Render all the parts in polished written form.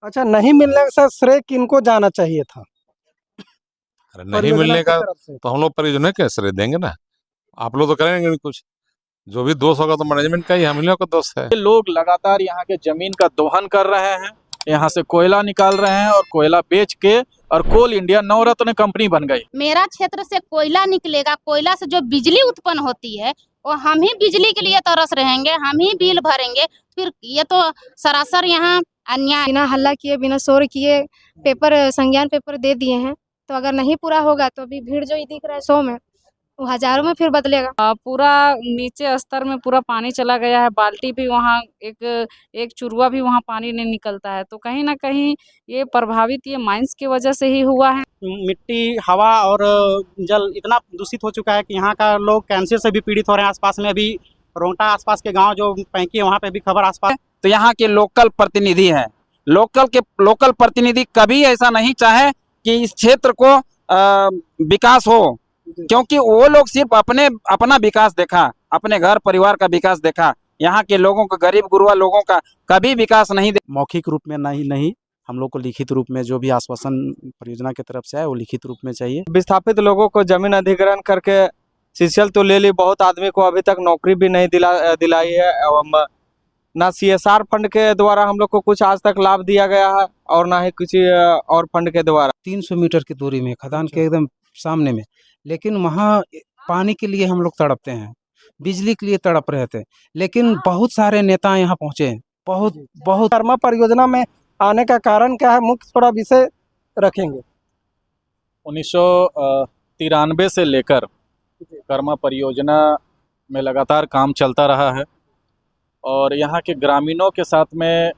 अच्छा, नहीं मिलने का श्रेय किनको जाना चाहिए था? अरे नहीं परियोजना मिलने की का तरफ से। तो हम लोग परियोजना के श्रेय देंगे ना। आप लोग तो करेंगे नहीं कुछ। जो भी दोष होगा तो मैनेजमेंट का ही, हम ही लोग का दोष है। लोग लगातार यहाँ के जमीन का दोहन कर रहे हैं, यहाँ से कोयला निकाल रहे हैं और कोयला बेच के और कोल इंडिया नवरत्न कंपनी बन गई। मेरा क्षेत्र से कोयला निकलेगा, कोयला से जो बिजली उत्पन्न होती है वो हम ही बिजली के लिए तरस रहेंगे, हम ही बिल भरेंगे। फिर ये तो सरासर यहाँ अन्याय। बिना हल्ला किए, बिना शोर किए पेपर, संज्ञान पेपर दे दिए हैं। तो अगर नहीं पूरा होगा तो अभी भीड़ जो दिख रहा है 100 में, वो हजारों में फिर बदलेगा। पूरा नीचे स्तर में पूरा पानी चला गया है। बाल्टी भी वहाँ एक चुरुआ भी वहाँ पानी नहीं निकलता है। तो कहीं ना कहीं ये प्रभावित ये माइंस की वजह से ही हुआ है। मिट्टी, हवा और जल इतना दूषित हो चुका है कि यहाँ का लोग कैंसर से भी पीड़ित हो रहे हैं। आसपास में अभी रोंटा आसपास के गांव जो पैंकी है वहाँ पे भी खबर आसपास। तो यहाँ के लोकल प्रतिनिधि हैं, लोकल प्रतिनिधि कभी ऐसा नहीं चाहे कि इस क्षेत्र को विकास हो, क्योंकि वो लोग सिर्फ अपना विकास देखा, अपने घर परिवार का विकास देखा। यहाँ के लोगों का, गरीब गुरबा लोगों का कभी विकास नहीं मौखिक रूप में नहीं, हम लोग को लिखित रूप में जो भी आश्वासन परियोजना की तरफ से है वो लिखित रूप में चाहिए। विस्थापित लोगों को जमीन अधिग्रहण करके सीसीएल तो ले ली, बहुत आदमी को अभी तक नौकरी भी नहीं दिलाई है। एवं ना सीएसआर फंड के द्वारा हम लोग को कुछ आज तक लाभ दिया गया है और ना ही किसी और फंड के द्वारा। 300 मीटर की दूरी में खदान के एकदम सामने में, लेकिन वहाँ पानी के लिए हम लोग तड़पते हैं, बिजली के लिए तड़प रहे थे, लेकिन बहुत सारे नेता यहाँ पहुँचे हैं। बहुत कर्मा परियोजना में आने का कारण क्या है, मुख्य थोड़ा विषय रखेंगे। 1993 से लेकर कर्मा परियोजना में लगातार काम चलता रहा है और यहाँ के ग्रामीणों के साथ में,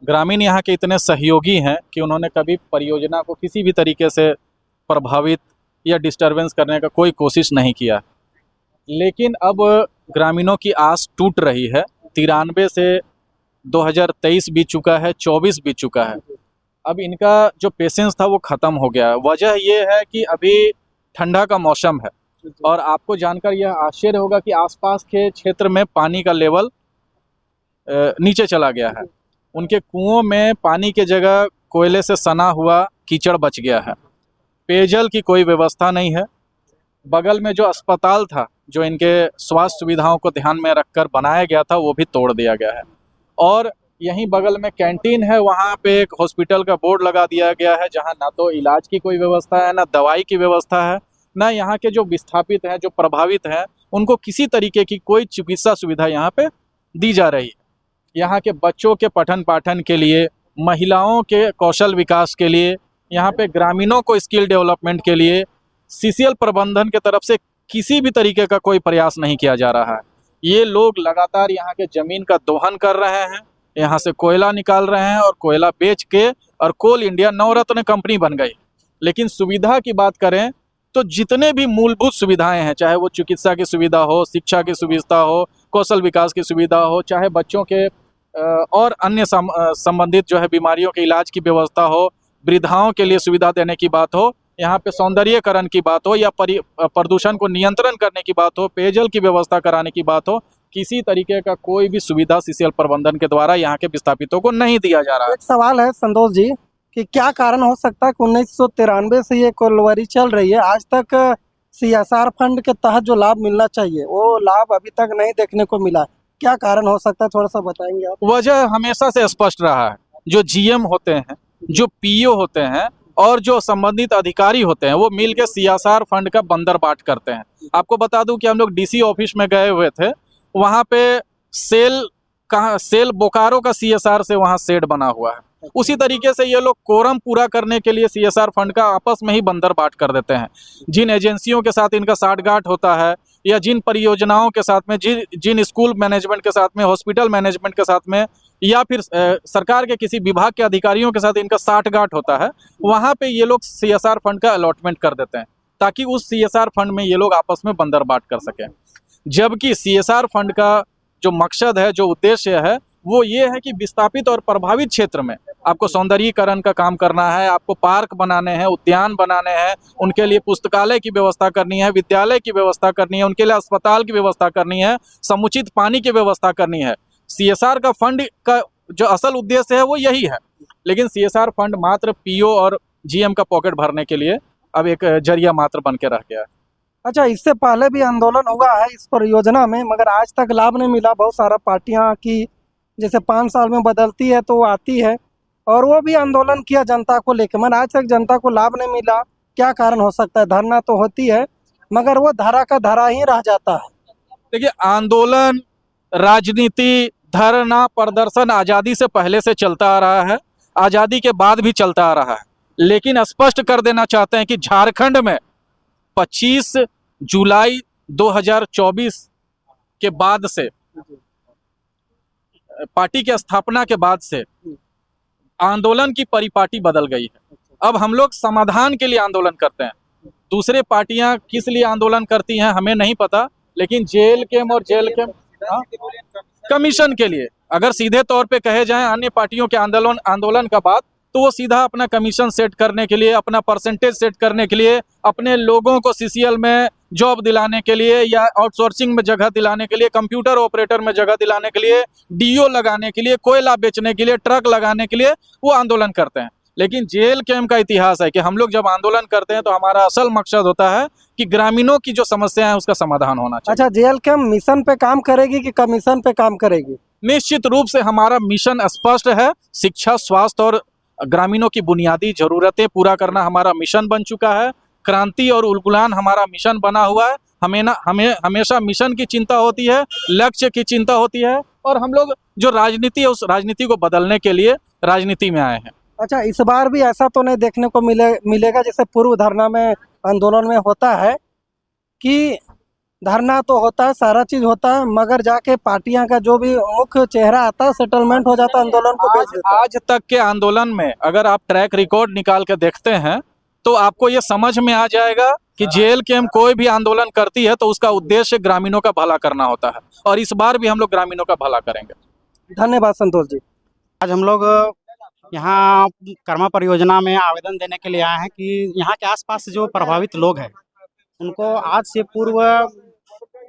ग्रामीण यहाँ के इतने सहयोगी हैं कि उन्होंने कभी परियोजना को किसी भी तरीके से प्रभावित या डिस्टरबेंस करने का कोई कोशिश नहीं किया। लेकिन अब ग्रामीणों की आस टूट रही है। 93 से 2023 बीत चुका है, 24 बीत चुका है। अब इनका जो पेशेंस था वो ख़त्म हो गया है। वजह ये है कि अभी ठंडा का मौसम है और आपको जानकर यह आश्चर्य होगा कि आसपास के क्षेत्र में पानी का लेवल नीचे चला गया है। उनके कुओं में पानी के जगह कोयले से सना हुआ कीचड़ बच गया है। पेयजल की कोई व्यवस्था नहीं है। बगल में जो अस्पताल था, जो इनके स्वास्थ्य सुविधाओं को ध्यान में रखकर बनाया गया था, वो भी तोड़ दिया गया है। और यहीं बगल में कैंटीन है, वहाँ पे एक हॉस्पिटल का बोर्ड लगा दिया गया है, जहाँ ना तो इलाज की कोई व्यवस्था है, ना दवाई की व्यवस्था है, ना यहाँ के जो विस्थापित हैं, जो प्रभावित हैं, उनको किसी तरीके की कोई चिकित्सा सुविधा यहाँ पे दी जा रही है। यहाँ के बच्चों के पठन पाठन के लिए, महिलाओं के कौशल विकास के लिए, यहाँ पे ग्रामीणों को स्किल डेवलपमेंट के लिए सीसीएल प्रबंधन के तरफ से किसी भी तरीके का कोई प्रयास नहीं किया जा रहा है। ये लोग लगातार यहाँ के ज़मीन का दोहन कर रहे हैं, यहाँ से कोयला निकाल रहे हैं और कोयला बेच के और कोल इंडिया नवरत्न कंपनी बन गई। लेकिन सुविधा की बात करें तो जितने भी मूलभूत सुविधाएं हैं, चाहे वो चिकित्सा की सुविधा हो, शिक्षा की सुविधा हो, कौशल विकास की सुविधा हो, चाहे बच्चों के और अन्य संबंधित जो है बीमारियों के इलाज की व्यवस्था हो, वृद्धाओं के लिए सुविधा देने की बात हो, यहाँ पे सौंदर्यीकरण की बात हो या प्रदूषण को नियंत्रण करने की बात हो, पेयजल की व्यवस्था कराने की बात हो, किसी तरीके का कोई भी सुविधा सीसीएल प्रबंधन के द्वारा यहाँ के विस्थापितों को नहीं दिया जा रहा है। एक सवाल है संतोष जी कि क्या कारण हो सकता है कि 1993 से ये कोलवरी चल रही है, आज तक सीएसआर फंड के तहत जो लाभ मिलना चाहिए वो लाभ अभी तक नहीं देखने को मिला। क्या कारण हो सकता है, थोड़ा सा बताएंगे आप? वजह हमेशा से स्पष्ट रहा है। जो जीएम होते हैं, जो पीओ होते हैं और जो संबंधित अधिकारी होते हैं, वो मिल के सीएसआर फंड का बंदर बाट करते हैं। आपको बता दूं कि हम लोग डीसी ऑफिस में गए हुए थे, वहाँ पे सेल बोकारो का सीएसआर से वहाँ शेड बना हुआ है। उसी तरीके से ये लोग कोरम पूरा करने के लिए सीएसआर फंड का आपस में ही बंदर बाट कर देते हैं। जिन एजेंसियों के साथ इनका साठगांठ होता है या जिन परियोजनाओं के साथ में, जिन स्कूल मैनेजमेंट के साथ में, हॉस्पिटल मैनेजमेंट के साथ में या फिर सरकार के किसी विभाग के अधिकारियों के साथ इनका साठगांठ होता है, वहाँ पे ये लोग सीएसआर फंड का अलॉटमेंट कर देते हैं ताकि उस सीएसआर फंड में ये लोग आपस में बंदर बाट कर सकें। जबकि सीएसआर फंड का जो मकसद है, जो उद्देश्य है, वो ये है कि विस्थापित और प्रभावित क्षेत्र में आपको सौंदर्यीकरण का काम करना है, आपको पार्क बनाने हैं, उद्यान बनाने हैं, उनके लिए पुस्तकालय की व्यवस्था करनी है, विद्यालय की व्यवस्था करनी है, उनके लिए अस्पताल की व्यवस्था करनी है, समुचित पानी की व्यवस्था करनी है। सीएसआर का फंड का जो असल उद्देश्य है वो यही है। लेकिन सीएसआर फंड मात्र पीओ और जीएम का पॉकेट भरने के लिए अब एक जरिया मात्र बन के रह गया है। अच्छा, इससे पहले भी आंदोलन हुआ है इस परियोजना में, मगर आज तक लाभ नहीं मिला। बहुत सारा पार्टियां की जैसे 5 साल में बदलती है तो वो आती है और वो भी आंदोलन किया जनता को लेकर, मगर आज तक जनता को लाभ नहीं मिला। क्या कारण हो सकता है? धरना तो होती है मगर वो धारा का धारा ही रह जाता है। देखिए, आंदोलन, राजनीति, धरना, प्रदर्शन आज़ादी से पहले से चलता आ रहा है, आज़ादी के बाद भी चलता आ रहा है। लेकिन स्पष्ट कर देना चाहते हैं कि झारखंड में 25 जुलाई 2024 के बाद से, पार्टी की स्थापना के बाद से आंदोलन की परिपाटी बदल गई है। अब हम लोग समाधान के लिए आंदोलन करते हैं। दूसरे पार्टियां किस लिए आंदोलन करती हैं हमें नहीं पता, लेकिन जेल केम और जेल केम कमीशन के लिए अगर सीधे तौर पे कहे जाएं अन्य पार्टियों के आंदोलन का बात, तो वो सीधा अपना कमीशन सेट करने के लिए, अपना परसेंटेज सेट करने के लिए, अपने लोगों को सीसीएल में जॉब दिलाने के लिए या आउटसोर्सिंग में जगह दिलाने के लिए, कंप्यूटर ऑपरेटर में जगह दिलाने के लिए, डीओ लगाने के लिए, कोयला बेचने के लिए, ट्रक लगाने के लिए वो आंदोलन करते हैं। लेकिन जेल कैम्प का इतिहास है कि हम लोग जब आंदोलन करते हैं तो हमारा असल मकसद होता है कि ग्रामीणों की जो समस्या है उसका समाधान होना चाहिए। अच्छा, जेल कैम्प मिशन पे काम करेगी कि कमीशन पे काम करेगी? निश्चित रूप से हमारा मिशन स्पष्ट है। शिक्षा, स्वास्थ्य और ग्रामीणों की बुनियादी जरूरतें पूरा करना हमारा मिशन बन चुका है। क्रांति और उलगुलान हमारा मिशन बना हुआ है। हमें हमेशा मिशन की चिंता होती है, लक्ष्य की चिंता होती है, और हम लोग जो राजनीति है उस राजनीति को बदलने के लिए राजनीति में आए हैं। अच्छा, इस बार भी ऐसा तो नहीं देखने को मिलेगा जैसे पूर्व धरना में, आंदोलन में होता है कि धरना तो होता है, सारा चीज होता है, मगर जाके पार्टियां का जो भी मुख्य चेहरा आता है सेटलमेंट हो जाता है, आंदोलन को बेच देता है। आज तक के आंदोलन में अगर आप ट्रैक रिकॉर्ड निकाल के देखते हैं तो आपको ये समझ में आ जाएगा कि जेल कैम्प कोई भी आंदोलन करती है तो उसका उद्देश्य ग्रामीणों का भला करना होता है, और इस बार भी हम लोग ग्रामीणों का भला करेंगे। धन्यवाद संतोष जी। आज हम लोग यहाँ कर्मा परियोजना में आवेदन देने के लिए आए हैं कि यहाँ के आसपास जो प्रभावित लोग हैं उनको आज से पूर्व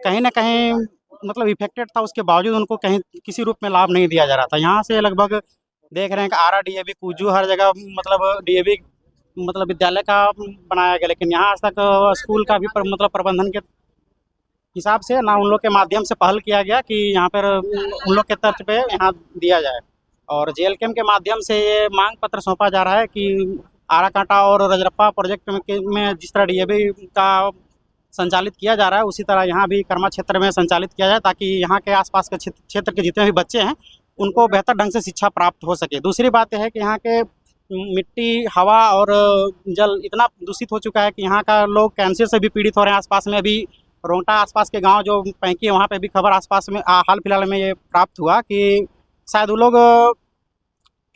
कहीं ना कहीं मतलब इफेक्टेड था, उसके बावजूद उनको कहीं किसी रूप में लाभ नहीं दिया जा रहा था। यहाँ से लगभग देख रहे हैं कि आरा डीएवी, कुजू, हर जगह मतलब डीएवी मतलब विद्यालय का बनाया गया, लेकिन यहाँ आज तक स्कूल का भी मतलब प्रबंधन के हिसाब से ना उन लोग के माध्यम से पहल किया गया कि यहाँ पर उन लोग के तर्ज पे यहाँ दिया जाए। और जेल कैम्प के माध्यम से ये मांग पत्र सौंपा जा रहा है कि आराकांटा और रजरप्पा प्रोजेक्ट में जिस तरह डीएवी का संचालित किया जा रहा है उसी तरह यहाँ भी कर्मा क्षेत्र में संचालित किया जाए, ताकि यहाँ के आसपास के क्षेत्र के जितने भी बच्चे हैं उनको बेहतर ढंग से शिक्षा प्राप्त हो सके। दूसरी बात यह है कि यहाँ के मिट्टी, हवा और जल इतना दूषित हो चुका है कि यहाँ का लोग कैंसर से भी पीड़ित हो रहे हैं। आसपास में अभी रोंटा आसपास के गांव जो पैंकी है वहाँ पे भी खबर आसपास में हाल फिलहाल में ये प्राप्त हुआ कि शायद वो लोग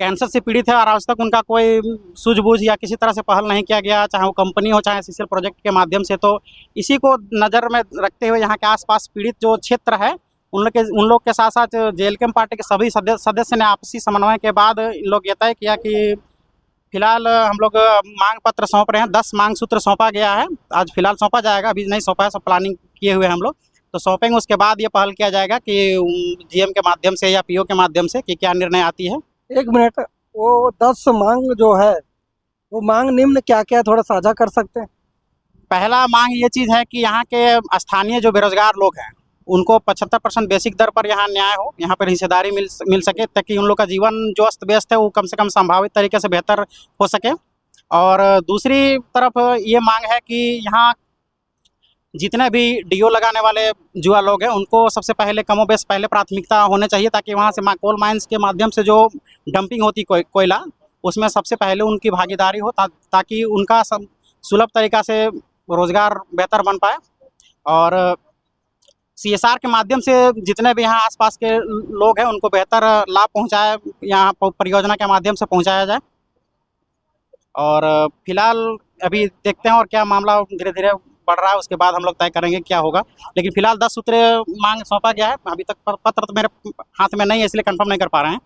कैंसर से पीड़ित है और आज तक उनका कोई सूझबूझ या किसी तरह से पहल नहीं किया गया, चाहे वो कंपनी हो चाहे सीसीएल प्रोजेक्ट के माध्यम से। तो इसी को नज़र में रखते हुए यहाँ के आसपास पीड़ित जो क्षेत्र है उन लोग के साथ साथ जेल कैम्प पार्टी के सभी सदस्य ने आपसी समन्वय के बाद इन लोग ये तय किया कि फिलहाल हम लोग मांग पत्र सौंप रहे हैं। 10 मांग सूत्र सौंपा गया है, आज फिलहाल सौंपा जाएगा, अभी नहीं सौंपा है, सब प्लानिंग किए हुए हम लोग तो सौंपेंगे। उसके बाद ये पहल किया जाएगा कि जीएम के माध्यम से या पीओ के माध्यम से कि क्या निर्णय आती है। 1 मिनट, वो 10 मांग जो है वो मांग निम्न क्या क्या थोड़ा साझा कर सकते हैं? पहला मांग ये चीज़ है कि यहाँ के स्थानीय जो बेरोजगार लोग हैं उनको 75% बेसिक दर पर यहाँ न्याय हो, यहाँ पर हिस्सेदारी मिल सके, ताकि उन लोग का जीवन जो अस्त व्यस्त है वो कम से कम संभावित तरीके से बेहतर हो सके। और दूसरी तरफ ये मांग है कि यहाँ जितने भी डीओ लगाने वाले जुआ लोग हैं उनको सबसे पहले कमोबेश पहले प्राथमिकता होने चाहिए, ताकि वहाँ से कोल माइंस के माध्यम से जो डंपिंग होती कोयला उसमें सबसे पहले उनकी भागीदारी हो, ताकि उनका सुलभ तरीका से रोज़गार बेहतर बन पाए। और सीएसआर के माध्यम से जितने भी यहाँ आसपास के लोग हैं उनको बेहतर लाभ पहुँचाए, यहाँ परियोजना के माध्यम से पहुँचाया जाए। और फिलहाल अभी देखते हैं और क्या मामला धीरे धीरे बढ़ रहा है, उसके बाद हम लोग तय करेंगे क्या होगा। लेकिन फिलहाल 10 सूत्र मांग सौंपा गया है, अभी तक पत्र तो मेरे हाथ में नहीं है इसलिए कंफर्म नहीं कर पा रहे हैं।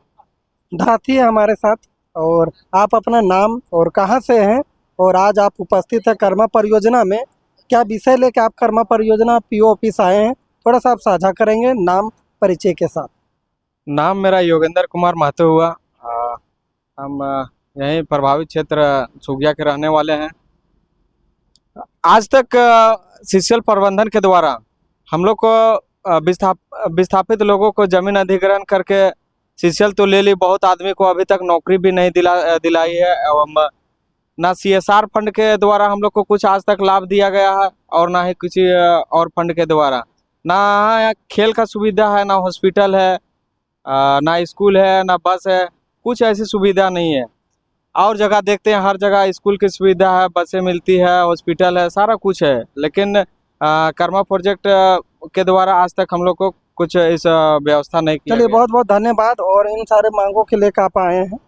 धाती है हमारे साथ, और आप अपना नाम और कहाँ से हैं और आज आप उपस्थित है कर्मा परियोजना में, क्या विषय लेकर आप कर्मा परियोजना पीओ ऑफिस आए हैं, थोड़ा सा आप साझा करेंगे नाम परिचय के साथ? नाम मेरा योगेंद्र कुमार महतो हुआ। हम यहीं प्रभावित क्षेत्र सुगिया के रहने वाले हैं। आज तक सीसीएल प्रबंधन के द्वारा हम लोग को विस्थापित लोगों को जमीन अधिग्रहण करके सीसीएल तो ले ली, बहुत आदमी को अभी तक नौकरी भी नहीं दिलाई है एवं ना सीएसआर फंड के द्वारा हम लोग को कुछ आज तक लाभ दिया गया है और ना ही किसी और फंड के द्वारा। ना यहाँ खेल का सुविधा है, ना हॉस्पिटल है, ना स्कूल है, ना बस है, कुछ ऐसी सुविधा नहीं है। और जगह देखते हैं हर जगह स्कूल की सुविधा है, बसें मिलती है, हॉस्पिटल है, सारा कुछ है, लेकिन कर्मा प्रोजेक्ट के द्वारा आज तक हम लोग को कुछ इस व्यवस्था नहीं किया चलिए गया। बहुत बहुत धन्यवाद। और इन सारे मांगों के लेकर आप आए हैं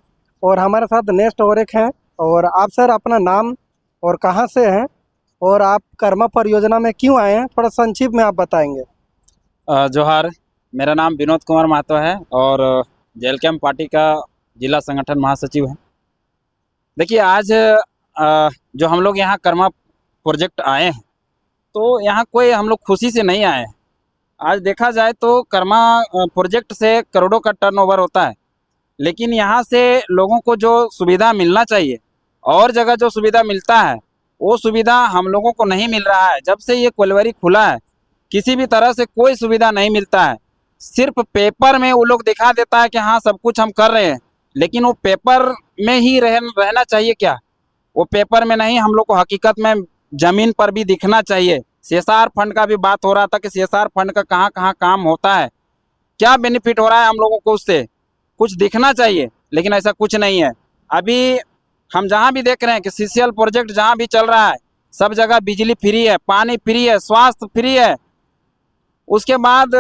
और हमारे साथ नेक्स्ट और एक हैं। और आप सर अपना नाम और कहाँ से हैं और आप कर्मा परियोजना में क्यों आए हैं, थोड़ा संक्षिप्त में आप बताएंगे। जोहार, मेरा नाम विनोद कुमार महतो है और जेल कैम्प पार्टी का जिला संगठन महासचिव है। देखिए, आज जो हम लोग यहाँ कर्मा प्रोजेक्ट आए हैं तो यहाँ कोई हम लोग खुशी से नहीं आए हैं। आज देखा जाए तो कर्मा प्रोजेक्ट से करोड़ों का टर्नओवर होता है, लेकिन यहाँ से लोगों को जो सुविधा मिलना चाहिए और जगह जो सुविधा मिलता है वो सुविधा हम लोगों को नहीं मिल रहा है। जब से ये कोलवरी खुला है किसी भी तरह से कोई सुविधा नहीं मिलता है। सिर्फ पेपर में वो लोग दिखा देता है कि हाँ सब कुछ हम कर रहे हैं, लेकिन वो पेपर में ही रहना चाहिए क्या? वो पेपर में नहीं, हम लोग को हकीकत में ज़मीन पर भी दिखना चाहिए। सीएसआर फंड का भी बात हो रहा था कि सीएसआर फंड का कहाँ कहाँ काम होता है, क्या बेनिफिट हो रहा है हम लोगों को, उससे कुछ दिखना चाहिए, लेकिन ऐसा कुछ नहीं है। अभी हम जहाँ भी देख रहे हैं कि सीसीएल प्रोजेक्ट जहाँ भी चल रहा है सब जगह बिजली फ्री है, पानी फ्री है, स्वास्थ्य फ्री है, उसके बाद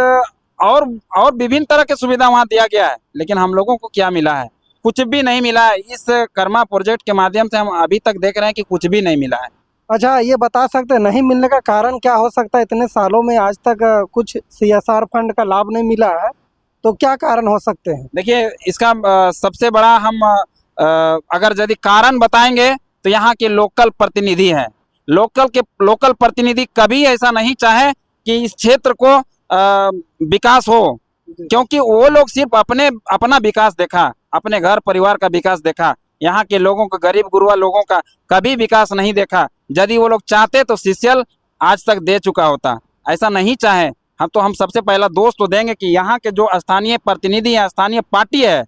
और विभिन्न तरह की सुविधा वहाँ दिया गया है, लेकिन हम लोगों को क्या मिला है? कुछ भी नहीं मिला है। इस कर्मा प्रोजेक्ट के माध्यम से हम अभी तक देख रहे हैं कि कुछ भी नहीं मिला है। अच्छा, ये बता सकते हैं नहीं मिलने का कारण क्या हो सकता है? इतने सालों में आज तक कुछ सीएसआर फंड का लाभ नहीं मिला है, तो क्या कारण हो सकते हैं? देखिए, इसका सबसे बड़ा हम अगर यदि कारण बताएंगे तो यहाँ के लोकल प्रतिनिधि हैं। लोकल प्रतिनिधि कभी ऐसा नहीं चाहे कि इस क्षेत्र को विकास हो, क्योंकि वो लोग सिर्फ अपना विकास देखा, अपने घर परिवार का विकास देखा। यहाँ के लोगों का, गरीब गुरबा लोगों का कभी विकास नहीं देखा। यदि वो लोग चाहते तो सीसीएल आज तक दे चुका होता। ऐसा नहीं चाहे हम सबसे पहला दोष तो देंगे कि यहाँ के जो स्थानीय प्रतिनिधि हैं, स्थानीय पार्टी है,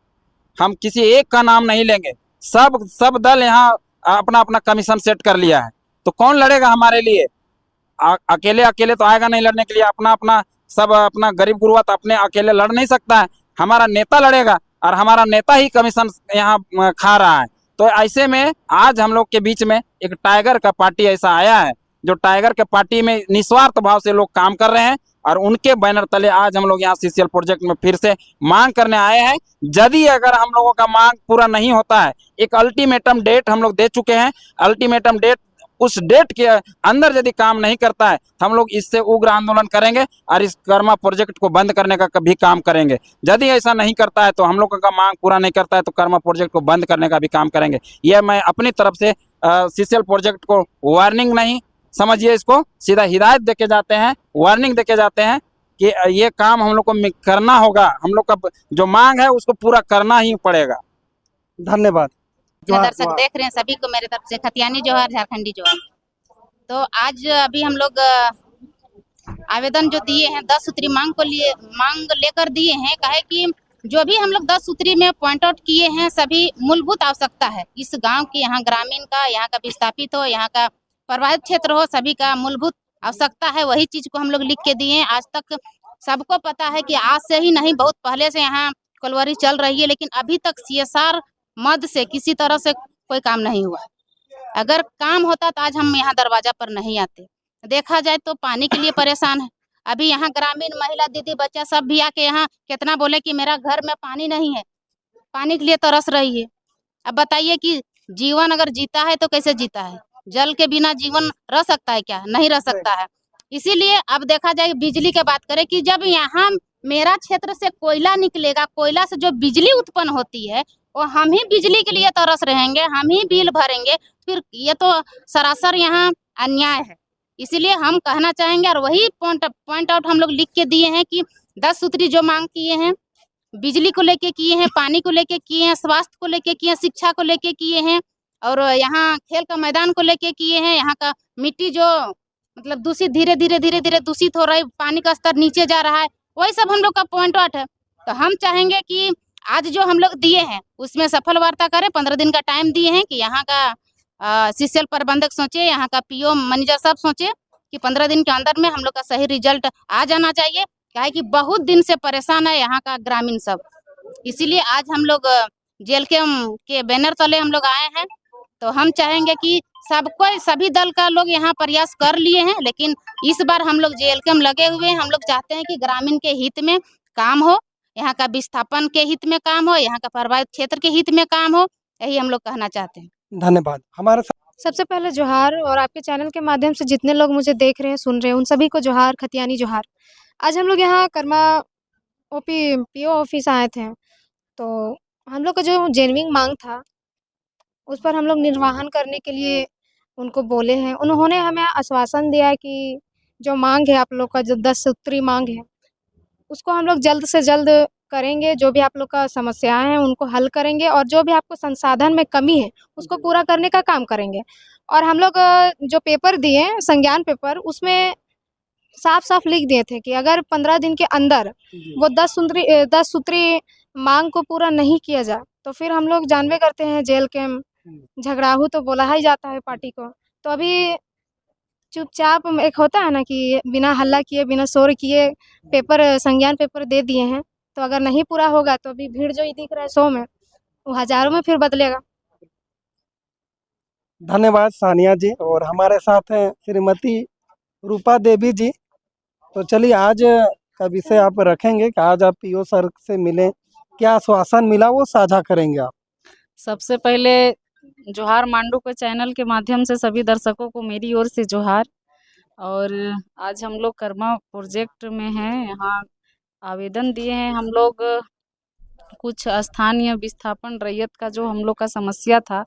हम किसी एक का नाम नहीं लेंगे। सब दल यहाँ अपना अपना कमीशन सेट कर लिया है, तो कौन लड़ेगा हमारे लिए? अकेले तो आएगा नहीं लड़ने के लिए। अपना सब अपना गरीब गुरबा तो अपने अकेले लड़ नहीं सकता है। हमारा नेता लड़ेगा और हमारा नेता ही कमीशन यहाँ खा रहा है। तो ऐसे में आज हम लोग के बीच में एक टाइगर का पार्टी ऐसा आया है, जो टाइगर के पार्टी में निस्वार्थ भाव से लोग काम कर रहे हैं, और उनके बैनर तले आज हम लोग यहाँ सीसीएल प्रोजेक्ट में फिर से मांग करने आए हैं। यदि अगर हम लोगों का मांग पूरा नहीं होता है, एक अल्टीमेटम डेट हम लोग दे चुके हैं, अल्टीमेटम डेट, उस डेट के अंदर यदि काम नहीं करता है तो हम लोग इससे उग्र आंदोलन करेंगे और इस कर्मा प्रोजेक्ट को बंद करने का भी काम करेंगे। यदि ऐसा नहीं करता है तो हम लोगों का मांग पूरा नहीं करता है तो कर्मा प्रोजेक्ट को बंद करने का भी काम करेंगे। यह मैं अपनी तरफ से सीसीएल प्रोजेक्ट को वार्निंग नहीं समझिए, इसको सीधा हिदायत देके जाते हैं, वार्निंग देके जाते हैं कि ये काम हम लोग को करना होगा। हम लोग का जो मांग है उसको पूरा करना ही पड़ेगा। धन्यवाद। दर्शक देख रहे हैं सभी को मेरे तरफ से खतियानी जोहार, झारखंडी जोहार। तो आज अभी हम लोग आवेदन जो दिए हैं 10 सूत्री मांग लेकर दिए हैं। कहे कि जो भी हम लोग 10 सूत्री में पॉइंट आउट किए हैं सभी मूलभूत आवश्यकता है इस गांव की, यहाँ ग्रामीण का, यहाँ का विस्थापित हो, यहाँ का प्रभावित क्षेत्र हो, सभी का मूलभूत आवश्यकता है। वही चीज को हम लोग लिख के दिए हैं। आज तक सबको पता है कि आज से ही नहीं, बहुत पहले से यहाँ कोलवरी चल रही है, लेकिन अभी तक सीएसआर मद से किसी तरह से कोई काम नहीं हुआ। अगर काम होता तो आज हम यहाँ दरवाजा पर नहीं आते। देखा जाए तो पानी के लिए परेशान है। अभी यहाँ ग्रामीण महिला, दीदी, बच्चा सब भी आके यहाँ कितना बोले कि मेरा घर में पानी नहीं है, पानी के लिए तरस रही है। अब बताइए कि जीवन अगर जीता है तो कैसे जीता है? जल के बिना जीवन रह सकता है क्या? नहीं रह सकता है। इसीलिए अब देखा जाए बिजली की बात करें कि जब यहाँ मेरा क्षेत्र से कोयला निकलेगा, कोयला से जो बिजली उत्पन्न होती है वो हम ही बिजली के लिए तरस रहेंगे, हम ही बिल भरेंगे, फिर ये तो सरासर यहाँ अन्याय है। इसीलिए हम कहना चाहेंगे और वही पॉइंट आउट हम लोग लिख के दिए हैं कि 10 सूत्री जो मांग किए हैं बिजली को लेके किए हैं, पानी को लेके किए हैं, स्वास्थ्य को लेके किए हैं, शिक्षा को लेके किए हैं और यहाँ खेल का मैदान को लेके किए हैं। यहाँ का मिट्टी जो मतलब दूषित धीरे धीरे दूषित हो रहा है, पानी का स्तर नीचे जा रहा है, वही सब हम लोग का पॉइंट आउट है। तो हम चाहेंगे कि आज जो हम लोग दिए हैं उसमें सफल वार्ता करें। 15 दिन का टाइम दिए हैं कि यहाँ का सीसीएल प्रबंधक सोचे, यहाँ का पीओ मैनेजर सब सोचे कि 15 दिन के अंदर में हम लोग का सही रिजल्ट आ जाना चाहिए। क्या है कि बहुत दिन से परेशान है यहाँ का ग्रामीण सब, इसीलिए आज हम लोग जेएलकेएम के बैनर तले हम लोग आए हैं। तो हम चाहेंगे कि सबको सभी दल का लोग यहाँ प्रयास कर लिए हैं, लेकिन इस बार हम लोग जेएलकेएम लगे हुए हैं। हम लोग चाहते हैं कि ग्रामीण के हित में काम हो, यहाँ का विस्थापन के हित में काम हो, यहाँ का प्रभावित क्षेत्र के हित में काम हो, यही हम लोग कहना चाहते हैं। धन्यवाद। हमारे सबसे पहले जोहार, और आपके चैनल के माध्यम से जितने लोग मुझे देख रहे हैं, सुन रहे हैं, उन सभी को जोहार, खतियानी जोहार। आज हम लोग यहाँ कर्मा ओपी पीओ ऑफिस आए थे, तो हम लोग का जो जेन्युइन मांग था उस पर हम लोग निर्वाहन करने के लिए उनको बोले हैं। उन्होंने हमें आश्वासन दिया है कि जो मांग है आप लोग का, जो 10 सूत्री मांग है, उसको हम लोग जल्द से जल्द करेंगे। जो भी आप लोग का समस्याएं हैं उनको हल करेंगे, और जो भी आपको संसाधन में कमी है उसको पूरा करने का काम करेंगे। और हम लोग जो पेपर दिए संज्ञान पेपर, उसमें साफ साफ लिख दिए थे कि अगर 15 दिन के अंदर वो 10 सूत्री मांग को पूरा नहीं किया जाए तो फिर हम लोग जानबे करते हैं जेएलकेएम झगड़ाहू तो बोला ही जाता है पार्टी को। तो अभी चुपचाप एक होता है ना कि बिना हल्ला किए, बिना शोर किए पेपर संज्ञान पेपर दे दिए हैं। तो अगर नहीं पूरा होगा तो अभी भीड़ जो दिख रहा है 100 में, वो हजारों में फिर बदलेगा। धन्यवाद सानिया जी। और हमारे साथ हैं श्रीमती रूपा देवी जी। तो चलिए आज का विषय आप रखेंगे कि आज आप पीओ सर से मिले, क्या आश्वासन मिला वो साझा करेंगे आप। सबसे पहले जोहार मांडू के चैनल के माध्यम से सभी दर्शकों को मेरी ओर से जोहार। और आज हम लोग कर्मा प्रोजेक्ट में हैं, यहाँ आवेदन दिए हैं हम लोग। कुछ स्थानीय विस्थापन रैयत का जो हम लोग का समस्या था,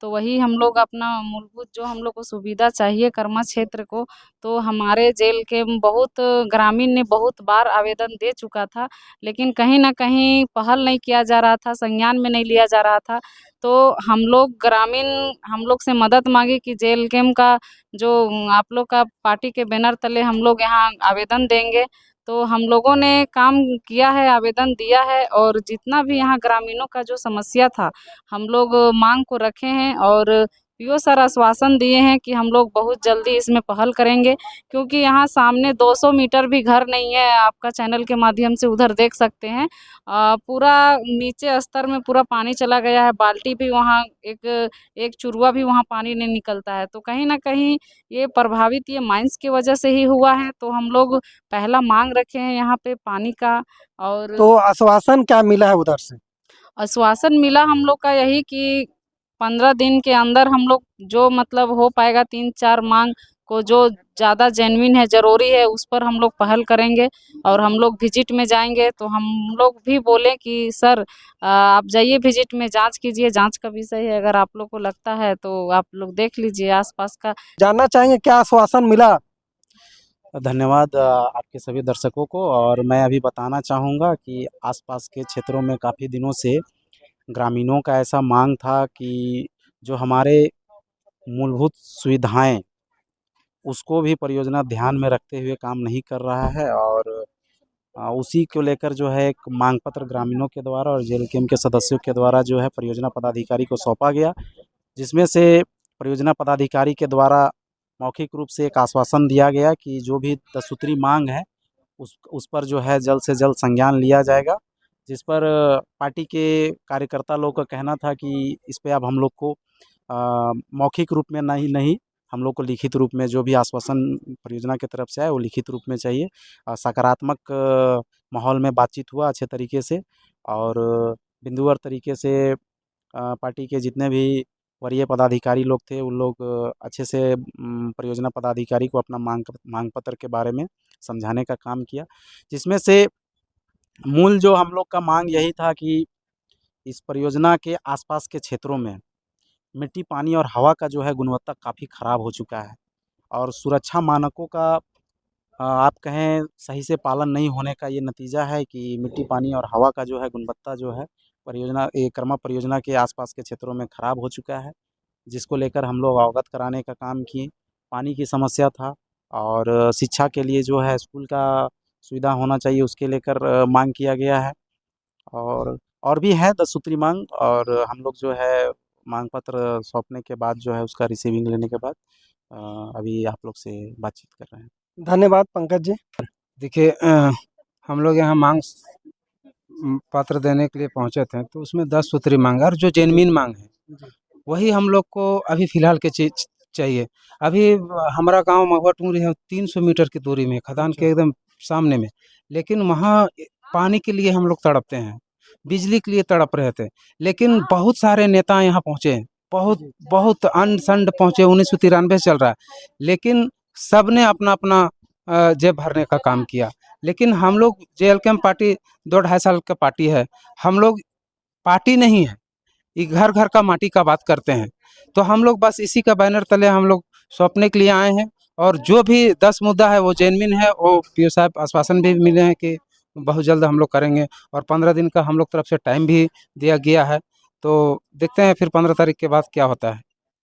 तो वही हम लोग अपना मूलभूत जो हम लोग को सुविधा चाहिए कर्मा क्षेत्र को, तो हमारे जेल के बहुत ग्रामीण ने बहुत बार आवेदन दे चुका था, लेकिन कहीं ना कहीं पहल नहीं किया जा रहा था, संज्ञान में नहीं लिया जा रहा था। तो हम लोग ग्रामीण हम लोग से मदद मांगी कि जेल केम का जो आप लोग का पार्टी के बैनर तले हम लोग यहाँ आवेदन देंगे। तो हम लोगों ने काम किया है, आवेदन दिया है, और जितना भी यहाँ ग्रामीणों का जो समस्या था हम लोग मांग को रखे हैं। और पीओ सर आश्वासन दिए हैं कि हम लोग बहुत जल्दी इसमें पहल करेंगे, क्योंकि यहाँ सामने 200 मीटर भी घर नहीं है। आपका चैनल के माध्यम से उधर देख सकते हैं, पूरा नीचे स्तर में पूरा पानी चला गया है। बाल्टी भी वहाँ एक चुरुआ भी वहाँ पानी नहीं निकलता है। तो कहीं ना कहीं ये प्रभावित ये माइंस की वजह से ही हुआ है। तो हम लोग पहला मांग रखे हैं यहाँ पे पानी का। और तो आश्वासन क्या मिला है उधर से? आश्वासन मिला हम लोग का यही कि 15 दिन के अंदर हम लोग जो मतलब हो पाएगा 3-4 मांग को जो ज़्यादा जेन्युइन है, ज़रूरी है, उस पर हम लोग पहल करेंगे। और हम लोग विजिट में जाएंगे, तो हम लोग भी बोले कि सर आप जाइए विजिट में, जांच कीजिए, जांच का विषय है, अगर आप लोग को लगता है तो आप लोग देख लीजिए आसपास का। जानना चाहेंगे क्या आश्वासन मिला? धन्यवाद आपके सभी दर्शकों को। और मैं अभी बताना चाहूँगा कि आसपास के क्षेत्रों में काफ़ी दिनों से ग्रामीणों का ऐसा मांग था कि जो हमारे मूलभूत सुविधाएं, उसको भी परियोजना ध्यान में रखते हुए काम नहीं कर रहा है। और उसी को लेकर जो है एक मांग पत्र ग्रामीणों के द्वारा और जेएलकेएम के सदस्यों के द्वारा जो है परियोजना पदाधिकारी को सौंपा गया, जिसमें से परियोजना पदाधिकारी के द्वारा मौखिक रूप से एक आश्वासन दिया गया कि जो भी 10 सूत्री मांग है उस पर जो है जल्द से जल्द संज्ञान लिया जाएगा। जिस पर पार्टी के कार्यकर्ता लोग का कहना था कि इस पे अब हम लोग को मौखिक रूप में नहीं हम लोग को लिखित रूप में जो भी आश्वासन परियोजना की तरफ से आए वो लिखित रूप में चाहिए। सकारात्मक माहौल में बातचीत हुआ अच्छे तरीके से, और बिंदुवार तरीके से पार्टी के जितने भी वरीय पदाधिकारी लोग थे उन लोग अच्छे से परियोजना पदाधिकारी को अपना मांग पत्र के बारे में समझाने का काम किया, जिसमें से मूल जो हम लोग का मांग यही था कि इस परियोजना के आसपास के क्षेत्रों में मिट्टी, पानी और हवा का जो है गुणवत्ता काफ़ी ख़राब हो चुका है, और सुरक्षा मानकों का आप कहें सही से पालन नहीं होने का ये नतीजा है कि मिट्टी पानी और हवा का जो है गुणवत्ता जो है परियोजना ये कर्मा परियोजना के आसपास के क्षेत्रों में खराब हो चुका है, जिसको लेकर हम लोग अवगत कराने का काम किए। पानी की समस्या था और शिक्षा के लिए जो है स्कूल का सुविधा होना चाहिए, उसके लेकर मांग किया गया है। और भी है 10 सूत्री मांग, और हम लोग जो है मांग पत्र सौंपने के बाद जो है उसका रिसीविंग लेने के बाद अभी आप लोग से बातचीत कर रहे हैं। धन्यवाद पंकज जी। देखिए हम लोग यहाँ मांग पत्र देने के लिए पहुँचे थे, तो उसमें 10 सूत्री मांग है और जो जेनविन मांग है वही हम लोग को अभी फ़िलहाल के चीज़ चाहिए। अभी हमारा गांव महुआ टूंगरी है 300 मीटर की दूरी में, खदान के एकदम सामने में, लेकिन वहाँ पानी के लिए हम लोग तड़पते हैं, बिजली के लिए तड़प रहे थे। लेकिन बहुत सारे नेता यहाँ पहुँचे हैं, बहुत बहुत अंड संड पहुँचे, 1993 चल रहा है, लेकिन सब ने अपना अपना जेब भरने का काम किया। लेकिन हम लोग JLKM पार्टी 2-2.5 साल का पार्टी है, हम लोग पार्टी नहीं है, ये घर घर का माटी का बात करते हैं। तो हम लोग बस इसी का बैनर तले हम लोग सौंपने के लिए आए हैं, और जो भी 10 मुद्दा है वो जेन्युइन है, वो PO साहब आश्वासन भी मिले हैं कि बहुत जल्द हम लोग करेंगे, और 15 दिन का हम लोग तरफ से टाइम भी दिया गया है। तो देखते हैं फिर 15 तारीख के बाद क्या होता है।